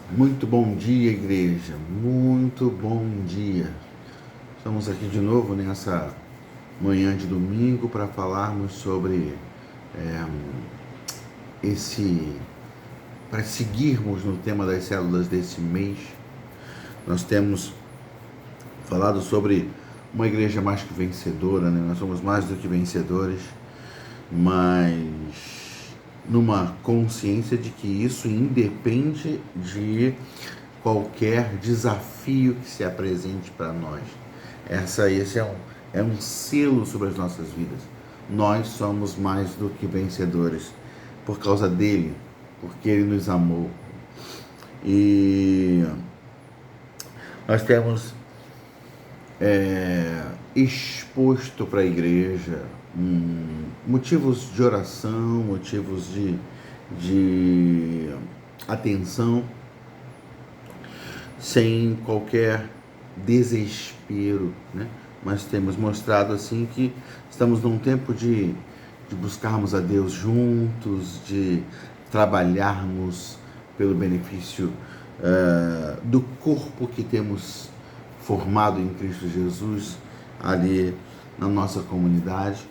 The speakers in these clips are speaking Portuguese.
Muito bom dia, igreja. Muito bom dia. Estamos aqui de novo nessa manhã de domingo para falarmos sobre esse. Para seguirmos no tema das células desse mês. Nós temos falado sobre uma igreja mais que vencedora, né? Nós somos mais do que vencedores, mas numa consciência de que isso independe de qualquer desafio que se apresente para nós. Esse é um selo sobre as nossas vidas. Nós somos mais do que vencedores por causa dele, porque ele nos amou. E nós temos exposto para a igreja motivos de oração, motivos de atenção, sem qualquer desespero, né? Mas temos mostrado assim que estamos num tempo de buscarmos a Deus juntos, de trabalharmos pelo benefício do corpo que temos formado em Cristo Jesus ali na nossa comunidade.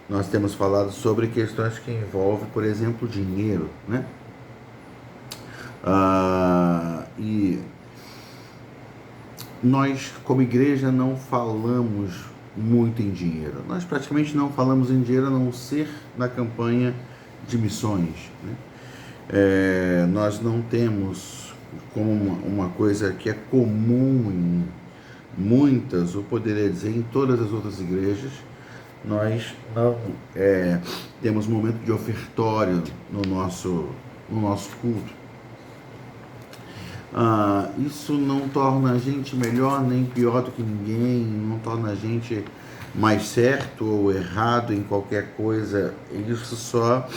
Nós temos falado sobre questões que envolvem, por exemplo, dinheiro, né? E nós, como igreja, não falamos muito em dinheiro. Nós praticamente não falamos em dinheiro, a não ser na campanha de missões, né? Nós não temos como uma coisa que é comum em muitas, ou poderia dizer em todas as outras igrejas, nós não temos momento de ofertório no nosso culto. Isso não torna a gente melhor nem pior do que ninguém, não torna a gente mais certo ou errado em qualquer coisa. Isso só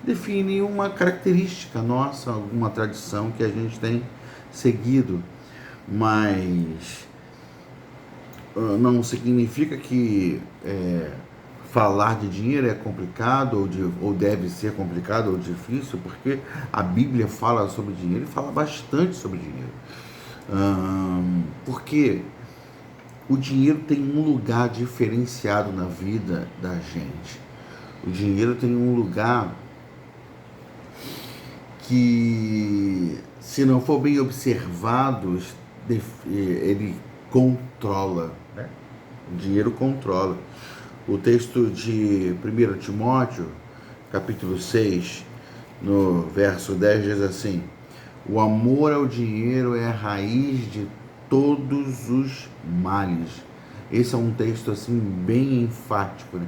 define uma característica nossa, alguma tradição que a gente tem seguido, mas não significa que falar de dinheiro é complicado ou deve ser complicado ou difícil, porque a Bíblia fala sobre dinheiro e fala bastante sobre dinheiro. Porque o dinheiro tem um lugar diferenciado na vida da gente. O dinheiro tem um lugar que, se não for bem observado, ele controla, né? O dinheiro controla. O texto de 1 Timóteo, capítulo 6, no verso 10, diz assim: o amor ao dinheiro é a raiz de todos os males. Esse é um texto assim bem enfático, né?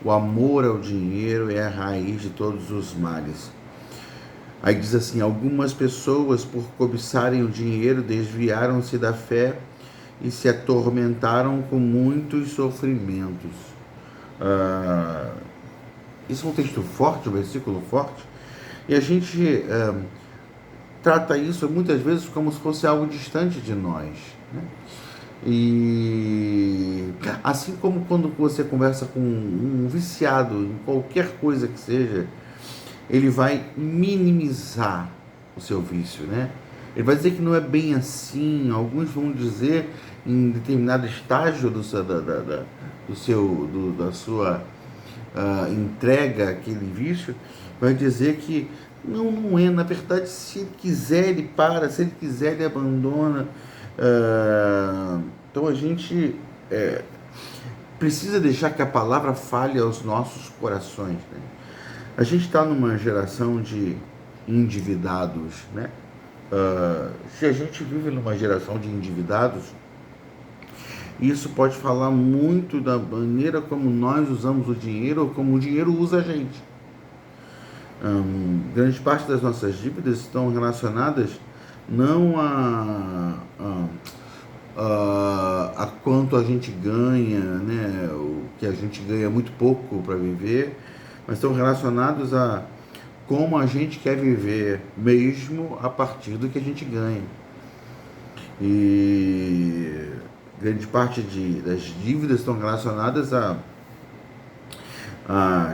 O amor ao dinheiro é a raiz de todos os males. Aí diz assim: algumas pessoas, por cobiçarem o dinheiro, desviaram-se da fé e se atormentaram com muitos sofrimentos. Isso é um texto forte, um versículo forte, e a gente trata isso muitas vezes como se fosse algo distante de nós, né? E assim como quando você conversa com um viciado em qualquer coisa que seja, ele vai minimizar o seu vício, né? Ele vai dizer que não é bem assim. Alguns vão dizer, em determinado estágio da sua entrega àquele vício, vai dizer que não é. Na verdade, se ele quiser, ele para. Se ele quiser, ele abandona. Então a gente precisa deixar que a palavra fale aos nossos corações, né? A gente está numa geração de endividados, né? Se a gente vive numa geração de endividados, isso pode falar muito da maneira como nós usamos o dinheiro ou como o dinheiro usa a gente. Grande parte das nossas dívidas estão relacionadas não a quanto a gente ganha, né? O que a gente ganha muito pouco para viver, mas estão relacionados a como a gente quer viver, mesmo a partir do que a gente ganha. E grande parte das dívidas estão relacionadas a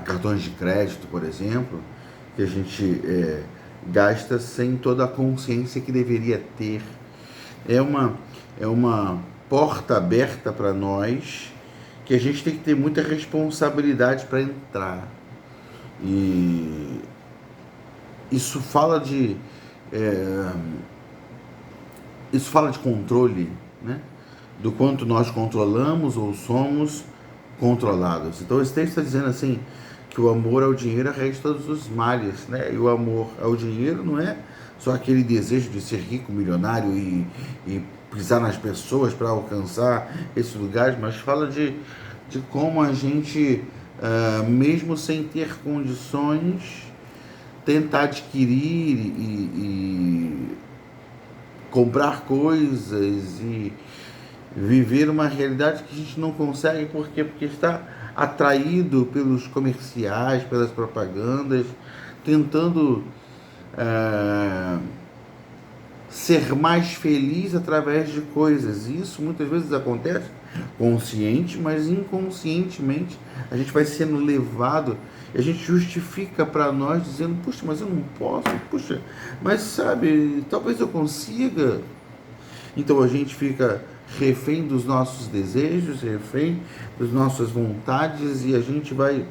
cartões de crédito, por exemplo, que a gente gasta sem toda a consciência que deveria ter. É uma porta aberta para nós que a gente tem que ter muita responsabilidade para entrar. E isso fala de controle, né? Do quanto nós controlamos ou somos controlados. Então esse texto está dizendo assim que o amor ao dinheiro é a raiz de todos os males, né? E o amor ao dinheiro não é só aquele desejo de ser rico, milionário e pisar nas pessoas para alcançar esses lugares, mas fala de como a gente, mesmo sem ter condições, tentar adquirir e comprar coisas e viver uma realidade que a gente não consegue. Por quê? Porque está atraído pelos comerciais, pelas propagandas, tentando ser mais feliz através de coisas. Isso muitas vezes acontece consciente, mas inconscientemente a gente vai sendo levado e a gente justifica para nós dizendo: puxa, mas eu não posso, puxa, mas sabe, talvez eu consiga. Então a gente fica refém dos nossos desejos, refém das nossas vontades, e a gente vai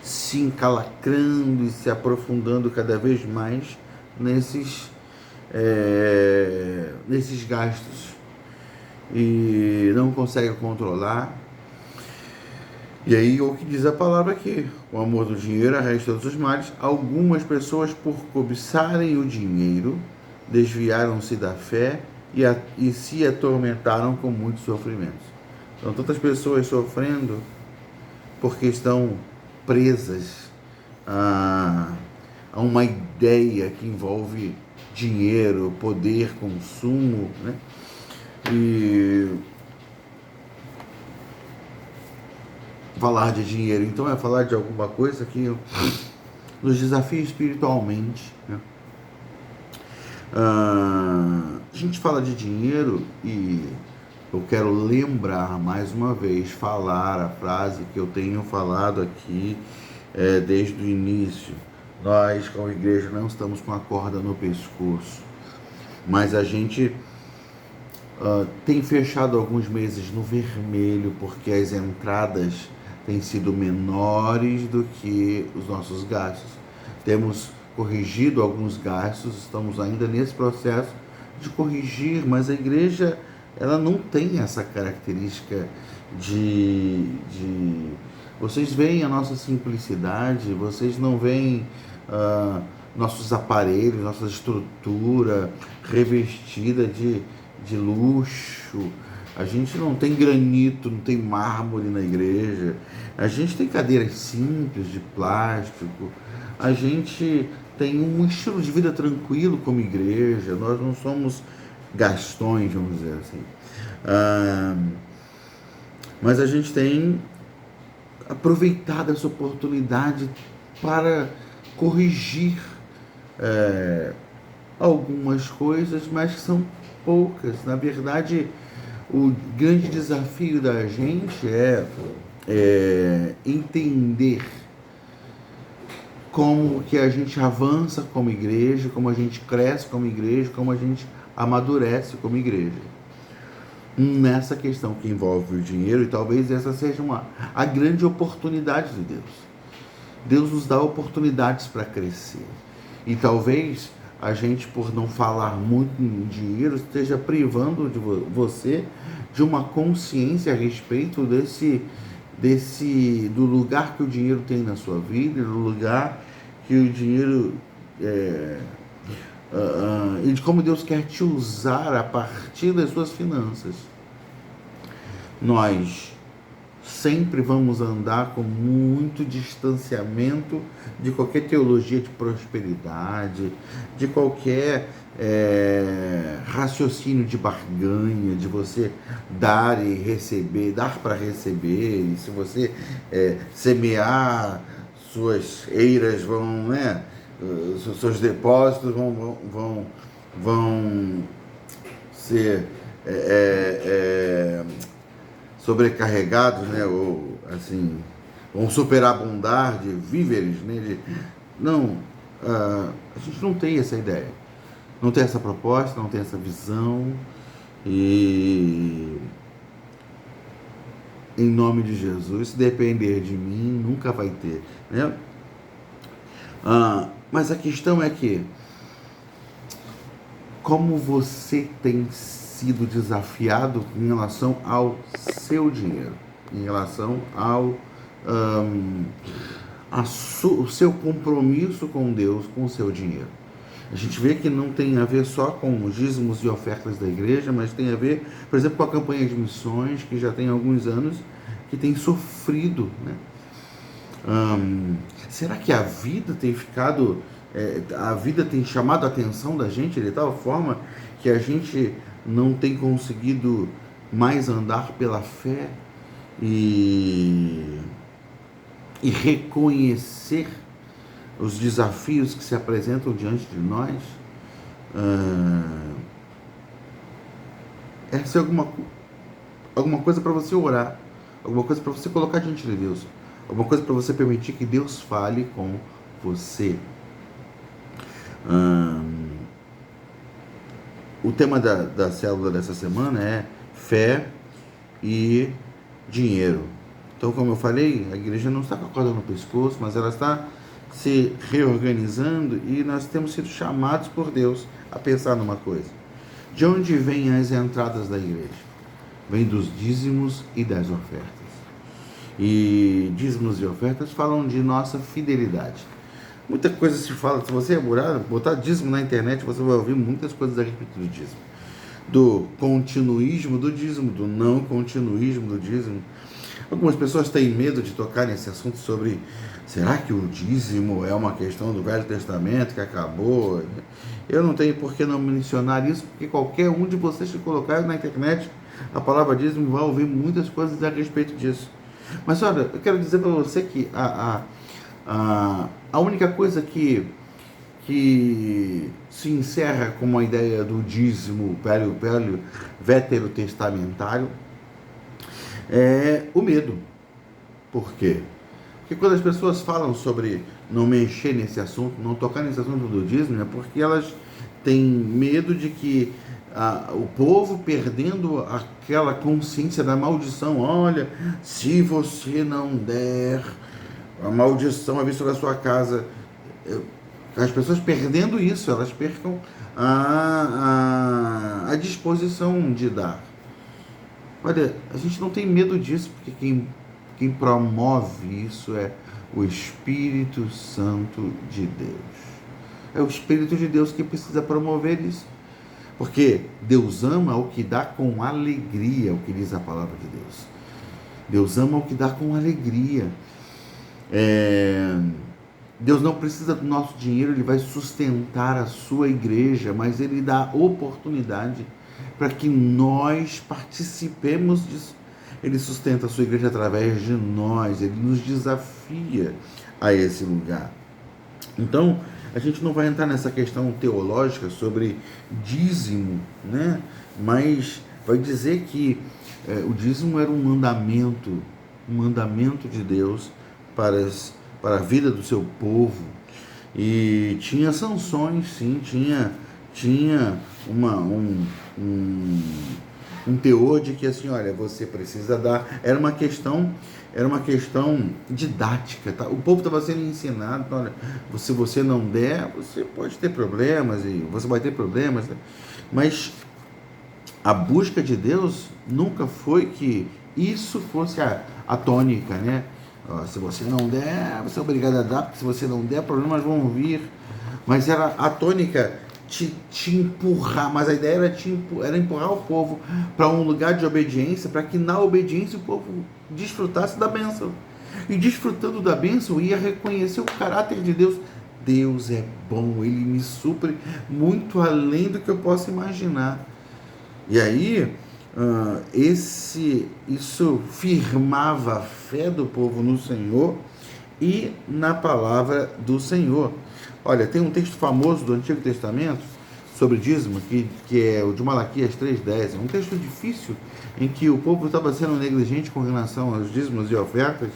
se encalacrando e se aprofundando cada vez mais nesses gastos, e não consegue controlar. E aí o que diz a palavra aqui: o amor do dinheiro arrasta todos os males. Algumas pessoas, por cobiçarem o dinheiro, desviaram-se da fé e se atormentaram com muitos sofrimentos. Então, tantas pessoas sofrendo porque estão presas a uma ideia que envolve dinheiro, poder, consumo, né? E falar de dinheiro, então, é falar de alguma coisa que nos desafia espiritualmente, né? A gente fala de dinheiro e eu quero lembrar mais uma vez, falar a frase que eu tenho falado aqui desde o início. Nós, como igreja, não estamos com a corda no pescoço, mas a gente tem fechado alguns meses no vermelho porque as entradas têm sido menores do que os nossos gastos. Temos corrigido alguns gastos, estamos ainda nesse processo de corrigir, mas a igreja, ela não tem essa característica de vocês veem a nossa simplicidade, vocês não veem nossos aparelhos, nossa estrutura revestida de luxo. A gente não tem granito, não tem mármore na igreja. A gente tem cadeiras simples de plástico. A gente tem um estilo de vida tranquilo como igreja. Nós não somos gastões, vamos dizer assim. Mas a gente tem aproveitado essa oportunidade para corrigir algumas coisas, mas que são poucas. Na verdade, o grande desafio da gente é entender como que a gente avança como igreja, como a gente cresce como igreja, como a gente amadurece como igreja nessa questão que envolve o dinheiro. E talvez essa seja a grande oportunidade de Deus. Deus nos dá oportunidades para crescer, e talvez a gente, por não falar muito em dinheiro, esteja privando de você de uma consciência a respeito do lugar que o dinheiro tem na sua vida, do lugar que o dinheiro e de como Deus quer te usar a partir das suas finanças. Nós sempre vamos andar com muito distanciamento de qualquer teologia de prosperidade, de qualquer raciocínio de barganha, de você dar e receber, dar para receber, e se você semear, suas eiras vão, seus depósitos vão ser sobrecarregados, ou assim, vão superabundar de víveres, Não, a gente não tem essa ideia, não tem essa proposta, não tem essa visão, e em nome de Jesus, se depender de mim, nunca vai ter, né? Mas a questão é que, como você tem sido desafiado em relação ao seu dinheiro, em relação ao o seu compromisso com Deus, com o seu dinheiro. A gente vê que não tem a ver só com os dízimos e ofertas da igreja, mas tem a ver, por exemplo, com a campanha de missões, que já tem alguns anos, que tem sofrido, né? Será que a vida tem ficado, a vida tem chamado a atenção da gente de tal forma que a gente não tem conseguido mais andar pela fé e reconhecer os desafios que se apresentam diante de nós? Essa é alguma coisa para você orar, alguma coisa para você colocar diante de Deus, alguma coisa para você permitir que Deus fale com você. O tema da célula dessa semana é fé e dinheiro. Então, como eu falei, a igreja não está com a corda no pescoço, mas ela está se reorganizando, e nós temos sido chamados por Deus a pensar numa coisa. De onde vêm as entradas da igreja? Vem dos dízimos e das ofertas. E dízimos e ofertas falam de nossa fidelidade. Muita coisa se fala, se você botar dízimo na internet, você vai ouvir muitas coisas a respeito do dízimo. Do continuismo do dízimo, do não continuismo do dízimo. Algumas pessoas têm medo de tocar nesse assunto sobre, será que o dízimo é uma questão do Velho Testamento que acabou? Eu não tenho por que não mencionar isso, porque qualquer um de vocês que colocar na internet a palavra dízimo vai ouvir muitas coisas a respeito disso. Mas olha, eu quero dizer para você que a única coisa que se encerra com a ideia do dízimo veterotestamentário é o medo. Por quê? Porque quando as pessoas falam sobre não mexer nesse assunto, não tocar nesse assunto do dízimo, é porque elas têm medo de que o povo, perdendo aquela consciência da maldição, olha, se você não der, a maldição vai vir sobre a sua casa. As pessoas perdendo isso, elas percam a disposição de dar. Olha, a gente não tem medo disso, porque quem promove isso é o Espírito Santo de Deus. É o Espírito de Deus que precisa promover isso. Porque Deus ama o que dá com alegria, o que diz a palavra de Deus. Deus ama o que dá com alegria. Deus não precisa do nosso dinheiro, Ele vai sustentar a sua igreja, mas Ele dá oportunidade para que nós participemos disso. Ele sustenta a sua igreja através de nós, Ele nos desafia a esse lugar. Então, a gente não vai entrar nessa questão teológica sobre dízimo, né? Mas vai dizer que o dízimo era um mandamento de Deus para a vida do seu povo. E tinha sanções, sim, tinha um teor de que assim, olha, você precisa dar. Era uma questão didática, tá? O povo estava sendo ensinado, então, olha, se você não der, você pode ter problemas, e você vai ter problemas, né? Mas a busca de Deus nunca foi que isso fosse a tônica, né? Se você não der, você é obrigado a dar, porque se você não der, problemas vão vir. Mas era a tônica te empurrar, mas a ideia era empurrar o povo para um lugar de obediência, para que na obediência o povo desfrutasse da bênção. E desfrutando da bênção, ia reconhecer o caráter de Deus. Deus é bom, Ele me supre muito além do que eu possa imaginar. E aí, isso firmava a fé do povo no Senhor e na palavra do Senhor. Olha, tem um texto famoso do Antigo Testamento sobre dízimo, que é o de Malaquias 3,10. É um texto difícil, em que o povo estava sendo negligente com relação aos dízimos e ofertas.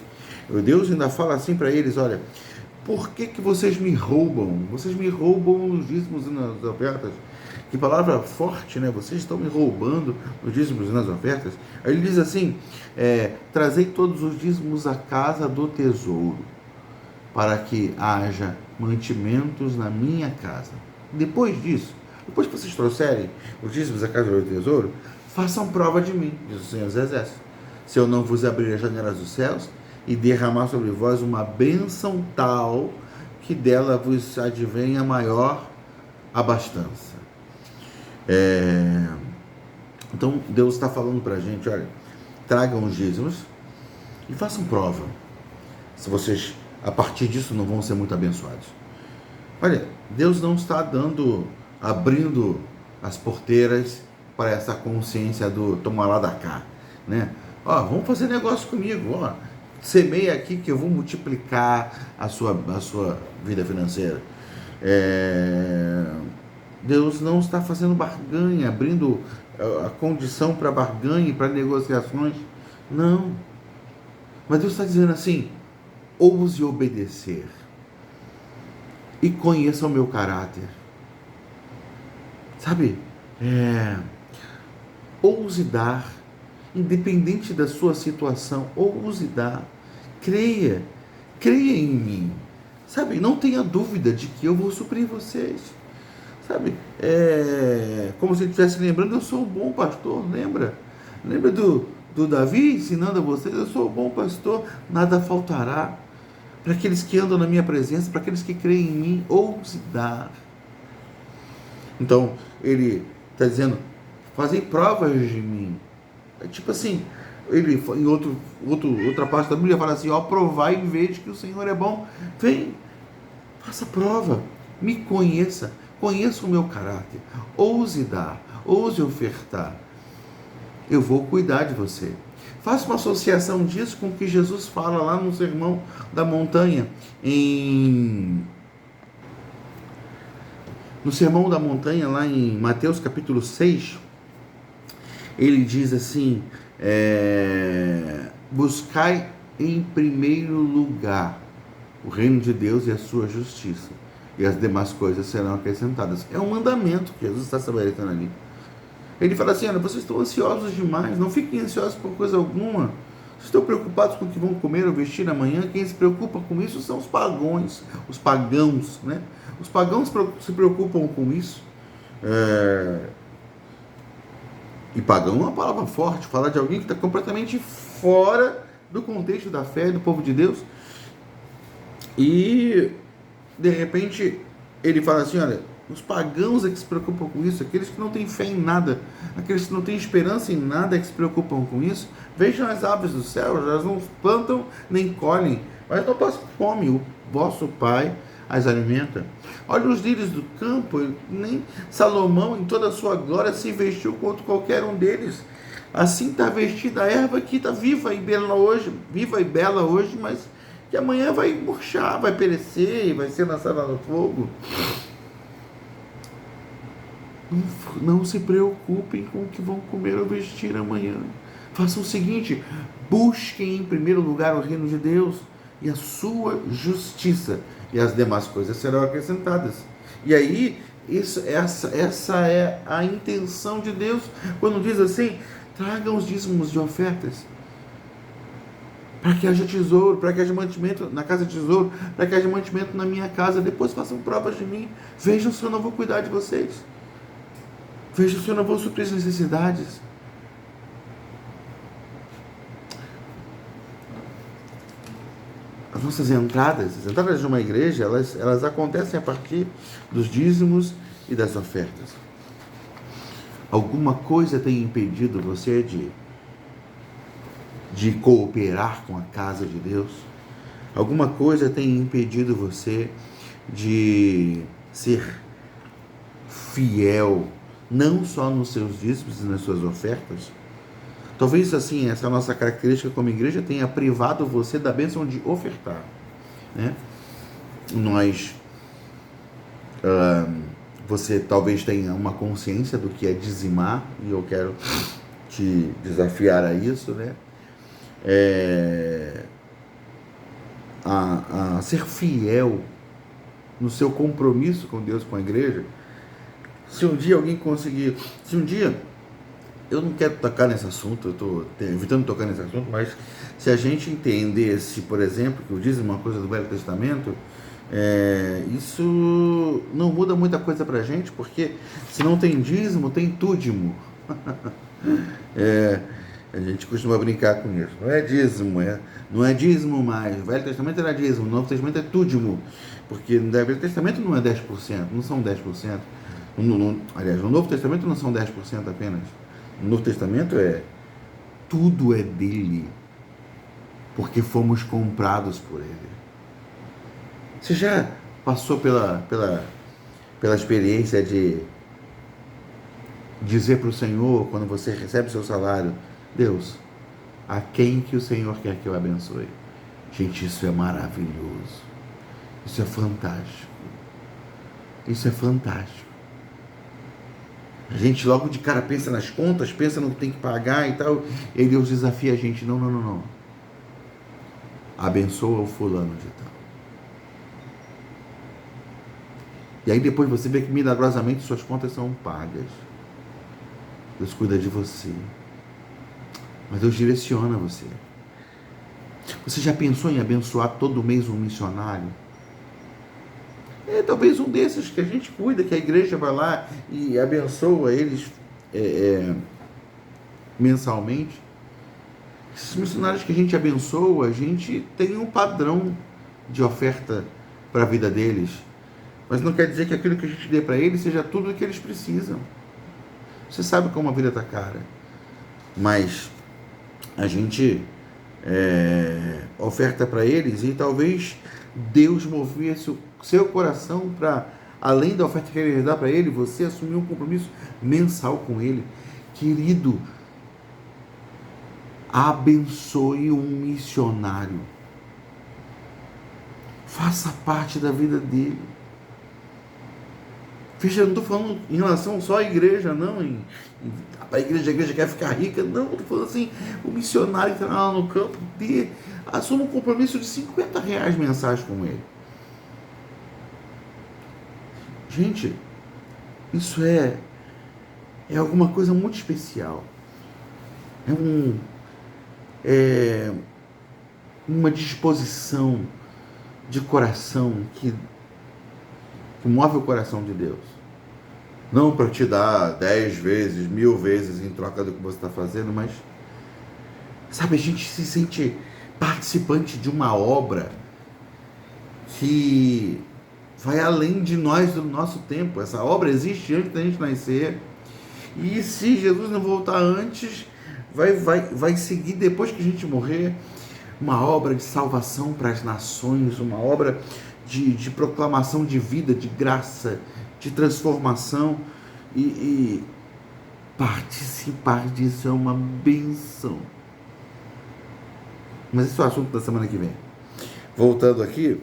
Deus ainda fala assim para eles, olha, Por que que vocês me roubam? Vocês me roubam nos dízimos e nas ofertas. Que palavra forte, né? Vocês estão me roubando nos dízimos e nas ofertas. Aí ele diz assim, trazei todos os dízimos à casa do tesouro, para que haja mantimentos na minha casa. Depois disso, depois que vocês trouxerem os dízimos à casa do tesouro, façam prova de mim, diz o Senhor dos Exércitos. Se eu não vos abrir as janelas dos céus e derramar sobre vós uma bênção tal que dela vos advenha maior abastança. Então Deus está falando para a gente, olha, tragam os dízimos e façam prova. Se vocês, a partir disso, não vão ser muito abençoados. Olha, Deus não está abrindo as porteiras para essa consciência do tomar lá da cá, né? Ó, vamos fazer negócio comigo, ó. Semeia aqui que eu vou multiplicar a sua vida financeira. Deus não está fazendo barganha, abrindo a condição para barganha e para negociações. Não. Mas Deus está dizendo assim, ouse obedecer e conheça o meu caráter. Sabe? Ouse dar, independente da sua situação, ouse dar. Creia em mim. Sabe? Não tenha dúvida de que eu vou suprir vocês. Sabe? Como se ele estivesse lembrando, eu sou o bom pastor, lembra? Lembra do Davi ensinando a vocês, eu sou o bom pastor, nada faltará. Para aqueles que andam na minha presença, para aqueles que creem em mim, ouse dar. Então, ele está dizendo, fazei provas de mim. Tipo assim, ele em outra parte da Bíblia fala assim, ó, provai e veja que o Senhor é bom. Vem, faça prova, me conheça o meu caráter, ouse dar, ouse ofertar. Eu vou cuidar de você. Faça uma associação disso com o que Jesus fala lá no Sermão da Montanha. No Sermão da Montanha, lá em Mateus capítulo 6, ele diz assim, buscai em primeiro lugar o reino de Deus e a sua justiça, e as demais coisas serão acrescentadas. É um mandamento que Jesus está estabelecendo ali. Ele fala assim, olha, vocês estão ansiosos demais, não fiquem ansiosos por coisa alguma. Vocês estão preocupados com o que vão comer ou vestir amanhã? Quem se preocupa com isso são os pagãos, né? Os pagãos se preocupam com isso. E pagão é uma palavra forte, fala de alguém que está completamente fora do contexto da fé do povo de Deus. E, de repente, ele fala assim, olha, os pagãos é que se preocupam com isso, aqueles que não têm fé em nada, aqueles que não têm esperança em nada é que se preocupam com isso. Vejam as aves do céu, elas não plantam nem colhem, mas não passam fome, o vosso Pai as alimenta. Olha os lírios do campo, nem Salomão em toda a sua glória se vestiu quanto qualquer um deles. Assim está vestida a erva que está viva e bela hoje, mas que amanhã vai murchar, vai perecer e vai ser lançada no fogo. Não se preocupem com o que vão comer ou vestir amanhã. Façam o seguinte, busquem em primeiro lugar o reino de Deus e a sua justiça, e as demais coisas serão acrescentadas. E aí, essa é a intenção de Deus, quando diz assim, tragam os dízimos de ofertas, para que haja tesouro, para que haja mantimento na casa de tesouro, para que haja mantimento na minha casa, depois façam provas de mim, vejam se eu não vou cuidar de vocês. Veja se eu não vou suprir as necessidades. As nossas entradas, as entradas de uma igreja, elas acontecem a partir dos dízimos e das ofertas. Alguma coisa tem impedido você de cooperar com a casa de Deus? Alguma coisa tem impedido você de ser fiel, não só nos seus dízimos e nas suas ofertas? Talvez assim, essa nossa característica como igreja tenha privado você da bênção de ofertar, né? Você talvez tenha uma consciência do que é dizimar, e eu quero te desafiar a isso, né? a ser fiel no seu compromisso com Deus, com a igreja. Se um dia alguém conseguir, se um dia, eu não quero tocar nesse assunto, eu estou evitando tocar nesse assunto, mas se a gente entendesse, por exemplo, que o dízimo é uma coisa do Velho Testamento, isso não muda muita coisa para a gente, porque se não tem dízimo, tem túdimo. A gente costuma brincar com isso. Não é dízimo, não é dízimo mais. O Velho Testamento era dízimo, o Novo Testamento é túdimo. Porque no Velho Testamento não é 10%, não são 10%. Aliás, no Novo Testamento não são 10% apenas. No Novo Testamento tudo é dele. Porque fomos comprados por ele. Você já passou pela experiência de dizer para o Senhor, quando você recebe o seu salário, Deus, a quem que o Senhor quer que eu abençoe? Gente, isso é maravilhoso. Isso é fantástico. Isso é fantástico. A gente logo de cara pensa nas contas, pensa no que tem que pagar e tal, e Deus desafia a gente, não. Abençoa o fulano de tal. E aí depois você vê que milagrosamente suas contas são pagas. Deus cuida de você. Mas Deus direciona você. Você já pensou em abençoar todo mês um missionário? Talvez um desses que a gente cuida, que a igreja vai lá e abençoa eles mensalmente. Esses missionários que a gente abençoa, a gente tem um padrão de oferta para a vida deles. Mas não quer dizer que aquilo que a gente dê para eles seja tudo o que eles precisam. Você sabe como a vida está cara. Mas a gente oferta para eles e talvez Deus movesse o seu coração para, além da oferta que ele dá para ele, você assumir um compromisso mensal com ele. Querido, abençoe um missionário. Faça parte da vida dele. Veja, eu não estou falando em relação só à igreja, não. A igreja quer ficar rica. Não, estou falando assim, o missionário que está lá no campo, assuma um compromisso de R$50 mensais com ele. Gente, isso é alguma coisa muito especial. Uma disposição de coração que move o coração de Deus. Não para te dar 10 vezes, 1000 vezes em troca do que você está fazendo, mas, sabe, a gente se sente participante de uma obra que vai além de nós, do nosso tempo. Essa obra existe antes da gente nascer. E se Jesus não voltar antes, vai seguir depois que a gente morrer. Uma obra de salvação para as nações, uma obra de proclamação de vida, de graça, de transformação. E participar disso é uma bênção. Mas esse é o assunto da semana que vem. Voltando aqui,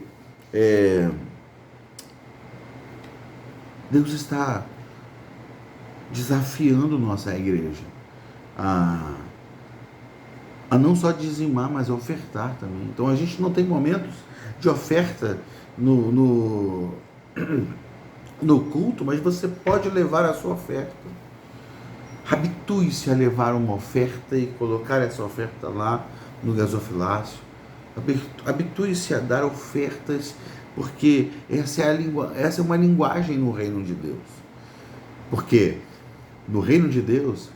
Deus está desafiando nossa igreja a não só dizimar, mas a ofertar também. Então a gente não tem momentos de oferta no culto, mas você pode levar a sua oferta. Habitue-se a levar uma oferta e colocar essa oferta lá no gasofilácio. Habitue-se a dar ofertas, porque essa é uma linguagem no reino de Deus. Porque no reino de Deus,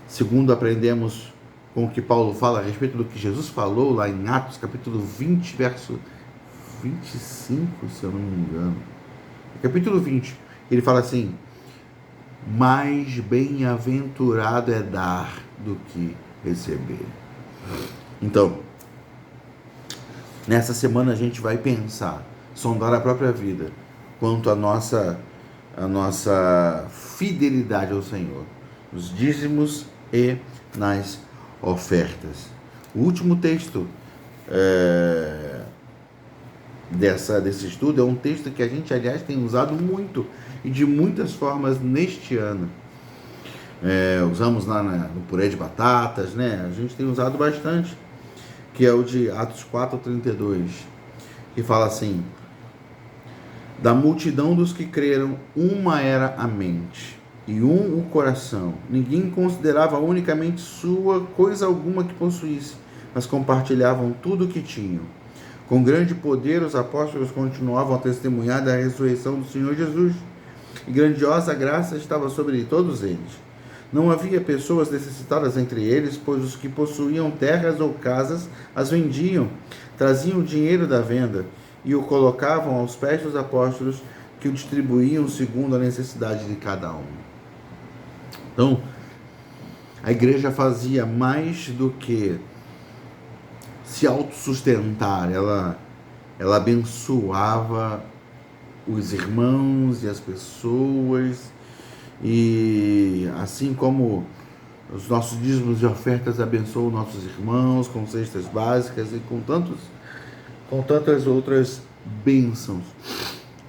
segundo aprendemos com o que Paulo fala a respeito do que Jesus falou lá em Atos, capítulo 20, verso 25, se eu não me engano. Capítulo 20, ele fala assim: mais bem-aventurado é dar do que receber. Então, nessa semana a gente vai pensar, sondar a própria vida, quanto à nossa fidelidade ao Senhor, nos dízimos e nas ofertas. O último texto desse estudo é um texto que a gente, aliás, tem usado muito e de muitas formas neste ano. Usamos lá no purê de batatas, né? A gente tem usado bastante. que é o de Atos 4:32, que fala assim: da multidão dos que creram, uma era a mente e o coração. Ninguém considerava unicamente sua coisa alguma que possuísse, mas compartilhavam tudo o que tinham. Com grande poder, os apóstolos continuavam a testemunhar da ressurreição do Senhor Jesus, e grandiosa graça estava sobre todos eles. Não havia pessoas necessitadas entre eles, pois os que possuíam terras ou casas as vendiam, traziam o dinheiro da venda e o colocavam aos pés dos apóstolos, que o distribuíam segundo a necessidade de cada um. Então, a igreja fazia mais do que se autossustentar, ela abençoava os irmãos e as pessoas, e assim como os nossos dízimos e ofertas abençoam nossos irmãos com cestas básicas e com tantas outras bênçãos,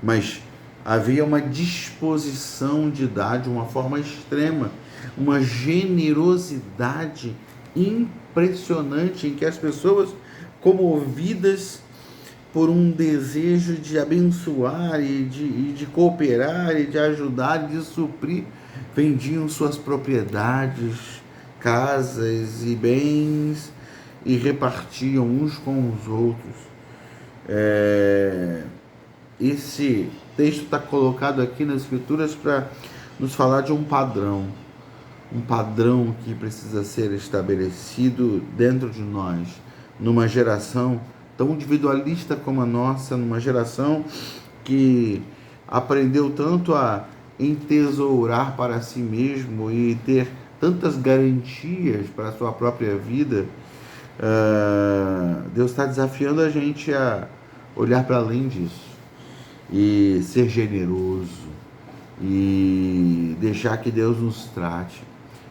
mas havia uma disposição de dar de uma forma extrema, uma generosidade impressionante, em que as pessoas, comovidas por um desejo de abençoar e de cooperar e de ajudar e de suprir, vendiam suas propriedades, casas e bens e repartiam uns com os outros. Esse texto está colocado aqui nas Escrituras para nos falar de um padrão que precisa ser estabelecido dentro de nós, numa geração tão individualista como a nossa, numa geração que aprendeu tanto a entesourar para si mesmo e ter tantas garantias para a sua própria vida. Deus está desafiando a gente a olhar para além disso e ser generoso e deixar que Deus nos trate.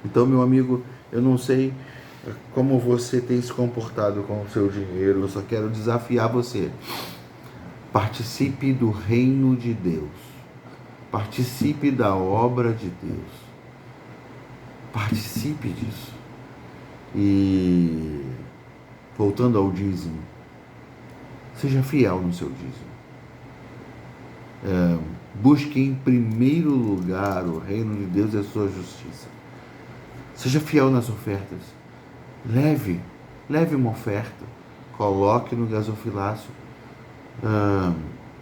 Então, meu amigo, eu não sei como você tem se comportado com o seu dinheiro, eu só quero desafiar você. Participe do reino de Deus. Participe da obra de Deus. Participe disso. E, voltando ao dízimo, seja fiel no seu dízimo. Busque em primeiro lugar o reino de Deus e a sua justiça. Seja fiel nas ofertas. Leve uma oferta, coloque no gasofilácio,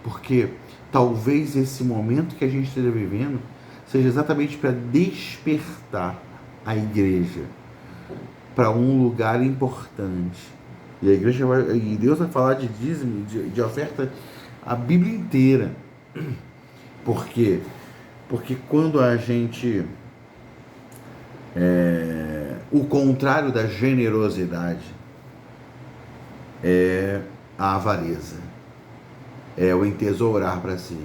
porque talvez esse momento que a gente esteja vivendo seja exatamente para despertar a igreja para um lugar importante. E a igreja e Deus vai falar de dízimo, de oferta, a Bíblia inteira. Por quê? Porque quando a gente o contrário da generosidade é a avareza, é o entesourar para si.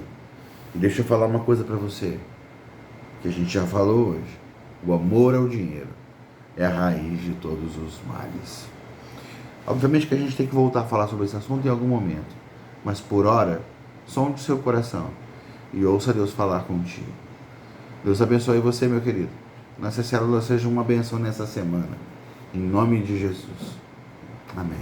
E deixa eu falar uma coisa para você, que a gente já falou hoje: o amor ao dinheiro é a raiz de todos os males. Obviamente que a gente tem que voltar a falar sobre esse assunto em algum momento, mas por hora, sonde seu coração e ouça Deus falar contigo. Deus abençoe você, meu querido. Nossa célula seja uma bênção nessa semana. Em nome de Jesus. Amém.